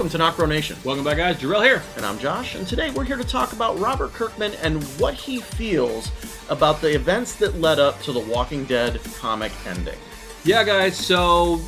Welcome to NocBro Nation. Welcome back, guys. Jarrell here. And I'm Josh, and today we're here to talk about Robert Kirkman and what he feels about the events that led up to the Walking Dead comic ending. Yeah, guys, so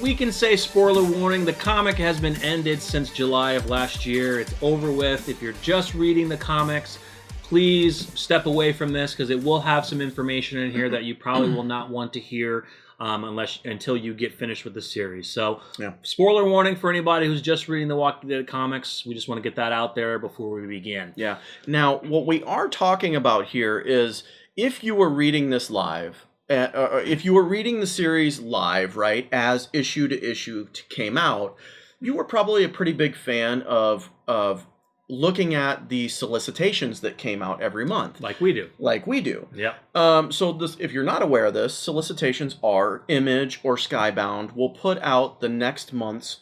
we can say, spoiler warning, the comic has been ended since July of last year. It's over with. If you're just reading the comics, please step away from this because it will have some information in here that you probably will not want to hear until you get finished with the series. So, spoiler warning for anybody who's just reading the Walking Dead comics. We just want to get that out there before we begin. Yeah. Now, what we are talking about here is if you were reading this live, if you were reading the series live, right, as issue to issue came out, you were probably a pretty big fan of looking at the solicitations that came out every month. Like we do. Yeah. So this, if you're not aware of this, solicitations are Image or Skybound will put out the next month's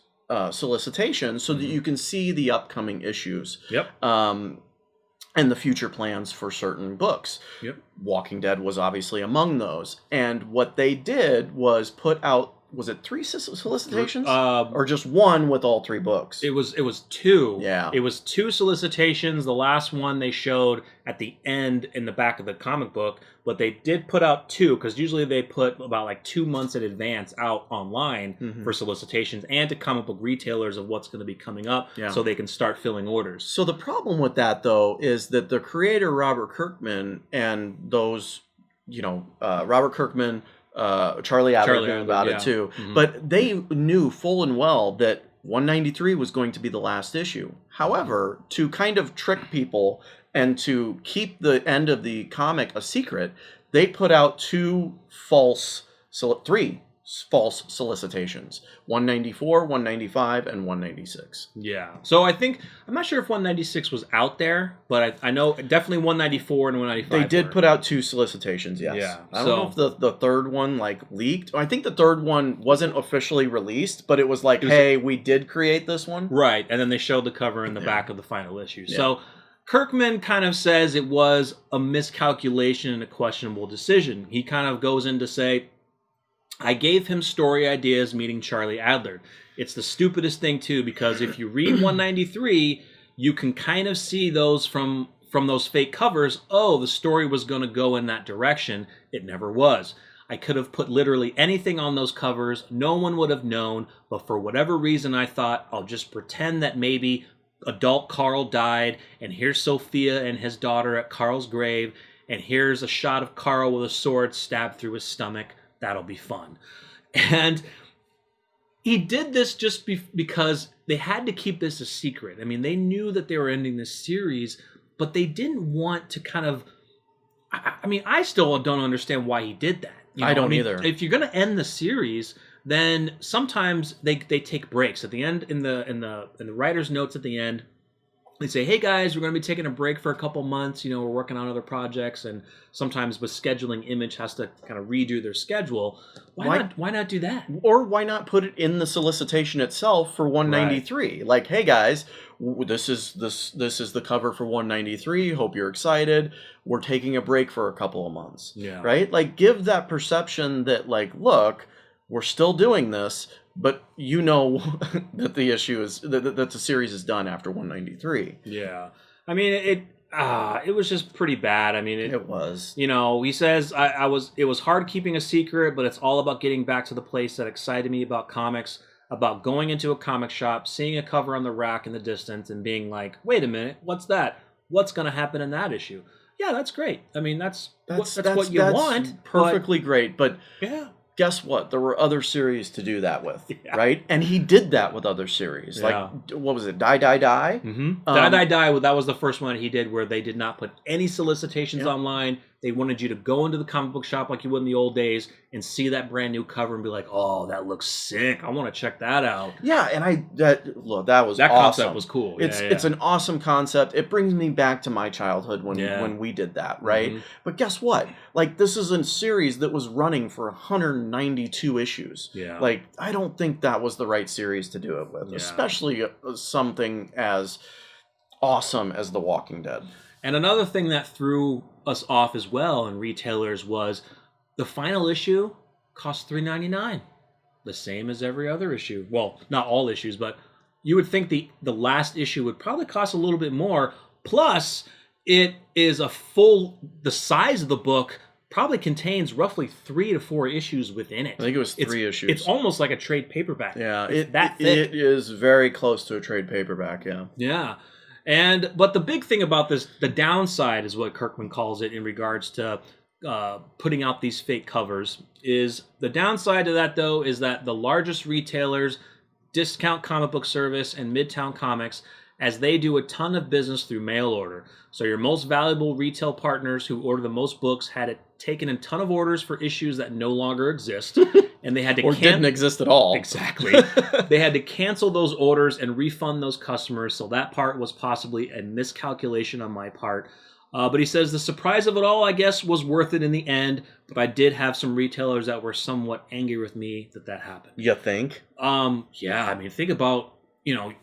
solicitations so that you can see the upcoming issues. Yep. And the future plans for certain books. Yep. Walking Dead was obviously among those. And what they did was put out, was it 3 solicitations? Or just one with all 3 books? It was 2. Yeah. It was 2 solicitations. The last one they showed at the end in the back of the comic book, but they did put out 2 because usually they put about like 2 months in advance out online for solicitations and to comic book retailers of what's going to be coming up so they can start filling orders. So the problem with that, though, is that the creator, Robert Kirkman, and those, Robert Kirkman, Charlie Adler knew about it too, but they knew full and well that 193 was going to be the last issue. However, to kind of trick people and to keep the end of the comic a secret, they put out 3 false solicitations: 194, 195, and 196. Yeah. So I'm not sure if 196 was out there, but I know definitely 194 and 195. They did put out 2 solicitations, yes. Yeah. I don't know if the third one leaked. I think the third one wasn't officially released, but it was like, hey, we did create this one. Right. And then they showed the cover in the back of the final issue. Yeah. So Kirkman kind of says it was a miscalculation and a questionable decision. He kind of goes in to say, I gave him story ideas meeting Charlie Adler. It's the stupidest thing, too, because if you read 193, you can kind of see those from those fake covers. Oh, the story was going to go in that direction. It never was. I could have put literally anything on those covers. No one would have known. But for whatever reason, I thought I'll just pretend that maybe adult Carl died. And here's Sophia and his daughter at Carl's grave. And here's a shot of Carl with a sword stabbed through his stomach. That'll be fun. And he did this just because they had to keep this a secret. I mean, they knew that they were ending this series, but they didn't want to kind of... I still don't understand why he did that. I don't either. If you're going to end the series, then sometimes they take breaks. At the end, in the writer's notes at the end, they say, hey guys, we're going to be taking a break for a couple months. We're working on other projects, and sometimes with scheduling, Image has to kind of redo their schedule. Why not do that? Or why not put it in the solicitation itself for 193? Right. Like, hey guys, this is the cover for 193. Hope you're excited. We're taking a break for a couple of months. Yeah. Right? Like, give that perception that, like, look, we're still doing this, but that the issue is that the series is done after 193. Yeah, I mean it was just pretty bad. I mean it was. He says it was hard keeping a secret, but it's all about getting back to the place that excited me about comics, about going into a comic shop, seeing a cover on the rack in the distance, and being like, wait a minute, what's that? What's going to happen in that issue? Yeah, that's great. I mean that's what you want. Perfectly great, but yeah. Guess what? There were other series to do that with, right? And he did that with other series. Like, what was it? Die, Die, Die? Mm-hmm. Die, Die, Die, that was the first one he did where they did not put any solicitations online. They wanted you to go into the comic book shop like you would in the old days and see that brand new cover and be like, oh, that looks sick. I want to check that out. Yeah, and that was that awesome. Concept was cool. It's an awesome concept. It brings me back to my childhood when we did that, right? Mm-hmm. But guess what? Like, this is a series that was running for 192 issues. Yeah. Like, I don't think that was the right series to do it with, especially something as awesome as The Walking Dead. And another thing that threw us off as well in retailers was the final issue cost $3.99, the same as every other issue. Well, not all issues, but you would think the last issue would probably cost a little bit more. Plus, it is the size of the book probably contains roughly 3 to 4 issues within it. I think it was 3 issues. It's almost like a trade paperback. Yeah, it is very close to a trade paperback, yeah. Yeah. But the big thing about this, the downside is what Kirkman calls it in regards to putting out these fake covers, is the downside to that, though, is that the largest retailers, Discount Comic Book Service and Midtown Comics, as they do a ton of business through mail order. So your most valuable retail partners who order the most books had taken a ton of orders for issues that no longer exist, and they had to or didn't exist at all. Exactly. They had to cancel those orders and refund those customers, so that part was possibly a miscalculation on my part. But he says the surprise of it all, I guess, was worth it in the end, but I did have some retailers that were somewhat angry with me that happened. You think? Yeah, I mean, think about,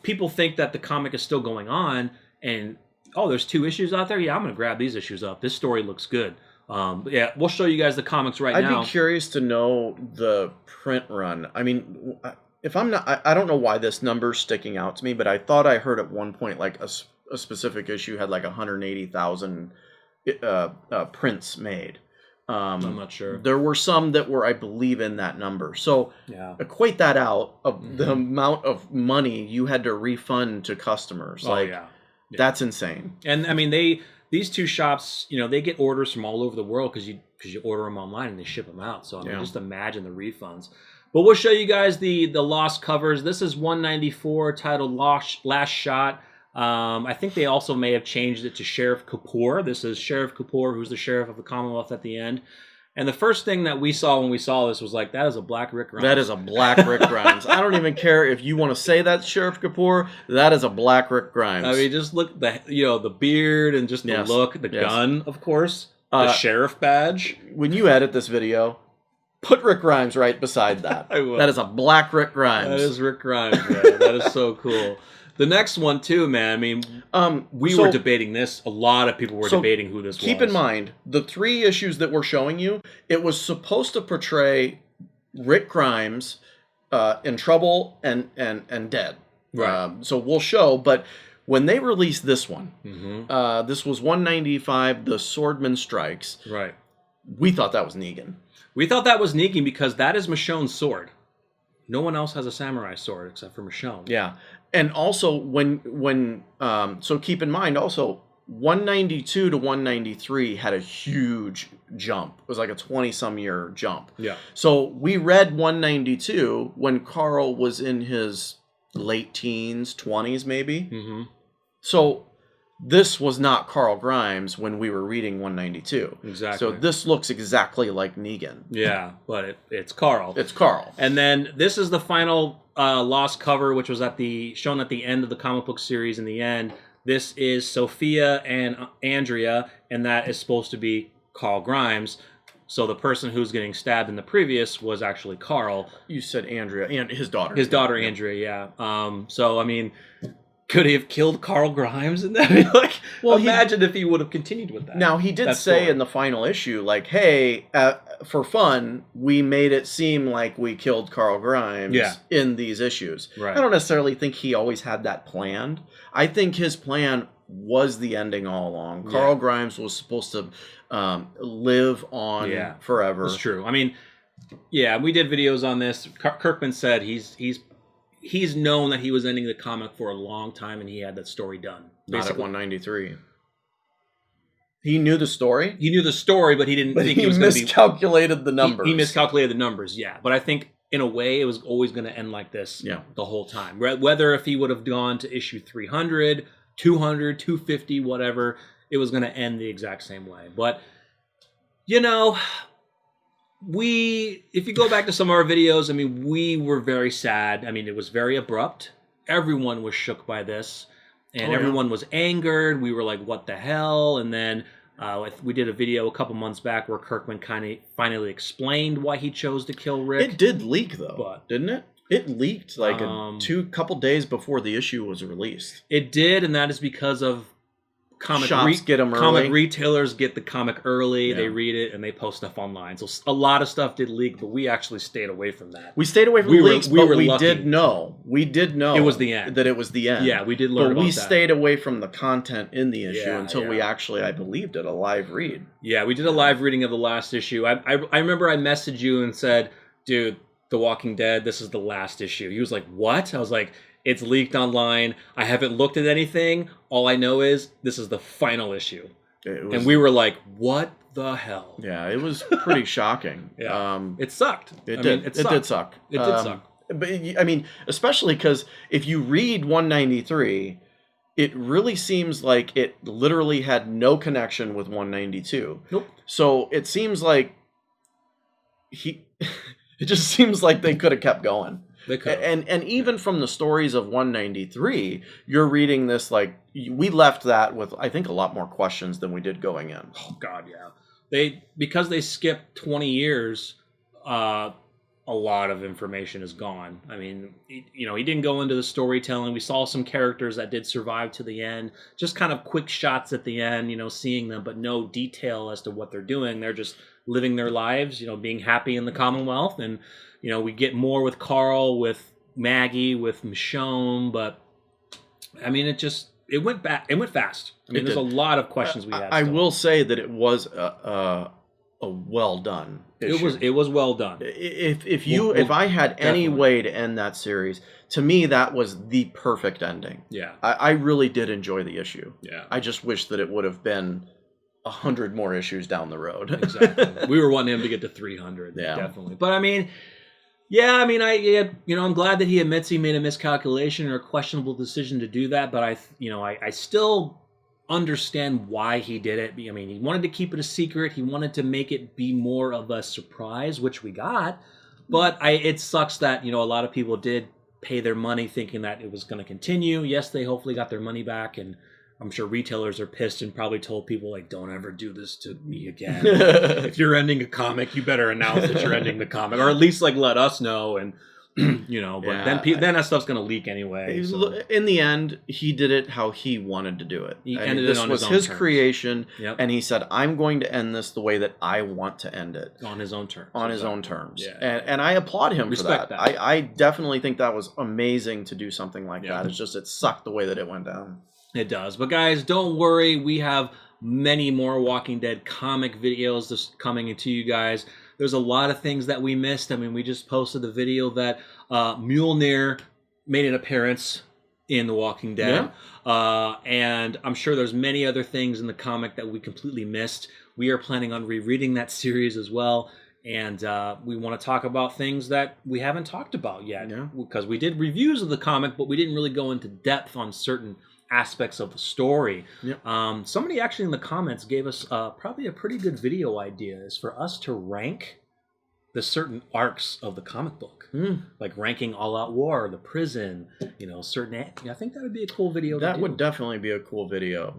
people think that the comic is still going on, and, there's 2 issues out there? Yeah, I'm going to grab these issues up. This story looks good. Yeah, we'll show you guys the comics now. I'd be curious to know the print run. I mean, if I'm not, I don't know why this number's sticking out to me, but I thought I heard at one point like a specific issue had like 180,000 prints made. I'm not sure. There were some that were, I believe, in that number. So equate that out of the amount of money you had to refund to customers. That's insane. And I mean, these 2 shops, they get orders from all over the world because you order them online and they ship them out. So I mean, just imagine the refunds. But we'll show you guys the lost covers. This is 194, titled Last Shot. I think they also may have changed it to Sheriff Kapoor. This is Sheriff Kapoor, who's the sheriff of the Commonwealth at the end. And the first thing that we saw when we saw this was like, that is a black Rick Grimes. That is a black Rick Grimes. I don't even care if you want to say that's Sheriff Kapoor. That is a black Rick Grimes. I mean, just look the beard and just the look, the gun, of course, the sheriff badge. When you edit this video, put Rick Grimes right beside that. I will. That is a black Rick Grimes. That is Rick Grimes, man. That is so cool. The next one too, man. I mean, we were debating this. A lot of people were debating who this was. Keep in mind, the 3 issues that we're showing you, it was supposed to portray Rick Grimes in trouble and dead. Right. So we'll show, but when they released this one, this was 195, The Swordman Strikes. Right. We thought that was Negan. We thought that was Negan because that is Michonne's sword. No one else has a samurai sword except for Michonne. Yeah. And also, so keep in mind, also, 192 to 193 had a huge jump. It was like a 20-some year jump. Yeah. So we read 192 when Carl was in his late teens, 20s maybe. Mm-hmm. So this was not Carl Grimes when we were reading 192. Exactly. So this looks exactly like Negan. Yeah, but it's Carl. It's Carl. And then this is the final lost cover, which was shown at the end of the comic book series in the end. This is Sophia and Andrea, and that is supposed to be Carl Grimes. So the person who's getting stabbed in the previous was actually Carl. You said Andrea and his daughter. His daughter, Andrea, yeah. So, I mean, could he have killed Carl Grimes in that? Imagine if he would have continued with that. Now, he did say in the final issue, like, hey, for fun, we made it seem like we killed Carl Grimes in these issues. Right. I don't necessarily think he always had that planned. I think his plan was the ending all along. Carl Grimes was supposed to live on forever. That's true. I mean, we did videos on this. Kirkman said he's known that he was ending the comic for a long time, and he had that story done. Not at 193. He knew the story? He knew the story, but he didn't think he was going to be... He miscalculated the numbers. He miscalculated the numbers, yeah. But I think, in a way, it was always going to end like this the whole time. Whether if he would have gone to issue 300, 200, 250, whatever, it was going to end the exact same way. But, if you go back to some of our videos, I mean, we were very sad. I mean, it was very abrupt. Everyone was shook by this. And everyone was angered. We were like, what the hell? And then we did a video a couple months back where Kirkman kind of finally explained why he chose to kill Rick. It did leak, though, didn't it? It leaked like a couple days before the issue was released. It did, and that is because of shops get them early. Comic retailers get the comic early. Yeah. They read it and they post stuff online. So a lot of stuff did leak, but we actually stayed away from that. We stayed away from leaks, but we did know. We did know it was the end. That it was the end. Yeah, we did learn about that. But we stayed away from the content in the issue until we actually, I believe, did a live read. Yeah, we did a live reading of the last issue. I remember I messaged you and said, dude, The Walking Dead, this is the last issue. He was like, what? I was like, it's leaked online. I haven't looked at anything. All I know is this is the final issue. And we were like, what the hell? Yeah, it was pretty shocking. Yeah. It sucked. It did suck. It did suck. But I mean, especially because if you read 193, it really seems like it literally had no connection with 192. Nope. So it seems like it just seems like they could have kept going. They could. And even from the stories of 193, you're reading this like we left that with I think a lot more questions than we did going in. Oh God, yeah. Because they skipped 20 years, a lot of information is gone. I mean, he didn't go into the storytelling. We saw some characters that did survive to the end, just kind of quick shots at the end, seeing them, but no detail as to what they're doing. They're just living their lives, being happy in the Commonwealth. And, we get more with Carl, with Maggie, with Michonne, but I mean, it went fast. I mean, there's a lot of questions we had. I will say that it was a well done issue. It was well done. If I had any way to end that series, to me that was the perfect ending. Yeah. I really did enjoy the issue. Yeah. I just wish that it would have been 100 more issues down the road. Exactly. We were wanting him to get to 300. Yeah. Definitely. But I mean, I'm glad that he admits he made a miscalculation or a questionable decision to do that. But I still understand why he did it. I mean, he wanted to keep it a secret. He wanted to make it be more of a surprise, which we got. But it sucks that, a lot of people did pay their money thinking that it was going to continue. Yes, they hopefully got their money back, and I'm sure retailers are pissed and probably told people, like, don't ever do this to me again. If you're ending a comic, you better announce that you're ending the comic, or at least like let us know. And but then that stuff's gonna leak anyway. So. In the end, he did it how he wanted to do it. He ended it on his own terms. This was his creation, and he said, "I'm going to end this the way that I want to end it on his own terms." On his own terms, yeah. And I applaud him for that. That. I definitely think that was amazing to do something like that. It's just it sucked the way that it went down. It does, but guys, don't worry. We have many more Walking Dead comic videos just coming to you guys. There's a lot of things that we missed. I mean, we just posted the video that Mjolnir made an appearance in The Walking Dead. Yeah. And I'm sure there's many other things in the comic that we completely missed. We are planning on rereading that series as well. And we want to talk about things that we haven't talked about yet. Yeah. Because we did reviews of the comic, but we didn't really go into depth on certain aspects of the story. Yep. Somebody actually in the comments gave us probably a pretty good video idea is for us to rank the certain arcs of the comic book, like ranking All Out War, the prison, certain. I think that would be a cool video. That would definitely be a cool video.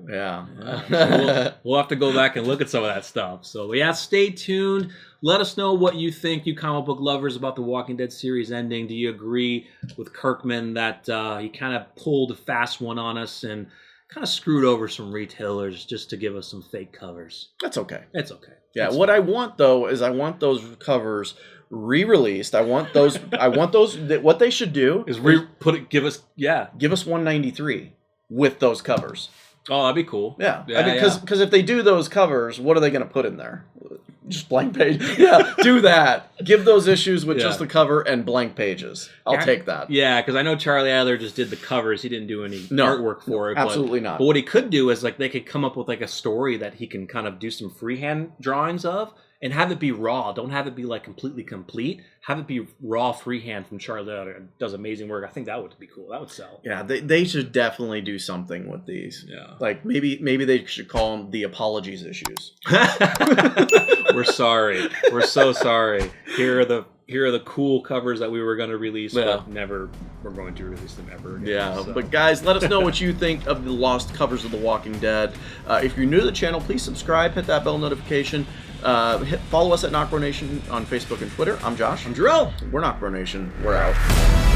Yeah. So we'll have to go back and look at some of that stuff. So stay tuned. Let us know what you think, you comic book lovers, about the Walking Dead series ending. Do you agree with Kirkman that he kind of pulled a fast one on us and kind of screwed over some retailers just to give us some fake covers? That's okay. It's okay. Yeah. That's what I want though is I want those covers re-released. I want those. What they should do is give us 193 with those covers. Oh, that'd be cool. Yeah. Because if they do those covers, what are they going to put in there? Just blank page. Yeah, do that. Give those issues with just the cover and blank pages. I'll take that. Yeah, because I know Charlie Adler just did the covers. He didn't do any artwork for it. Absolutely not. But what he could do is they could come up with a story that he can kind of do some freehand drawings of and have it be raw. Don't have it be completely complete. Have it be raw freehand from Charlie Adler. Does amazing work. I think that would be cool. That would sell. Yeah, they should definitely do something with these. Yeah. Maybe they should call them the apologies issues. We're sorry. We're so sorry. Here are the cool covers that we were going to release, but never we're going to release them ever again. Yeah, so. But guys, let us know what you think of the lost covers of The Walking Dead. If you're new to the channel, please subscribe, hit that bell notification. Follow us at NocBro Nation on Facebook and Twitter. I'm Josh. I'm Jarrell. We're NocBro Nation. We're out.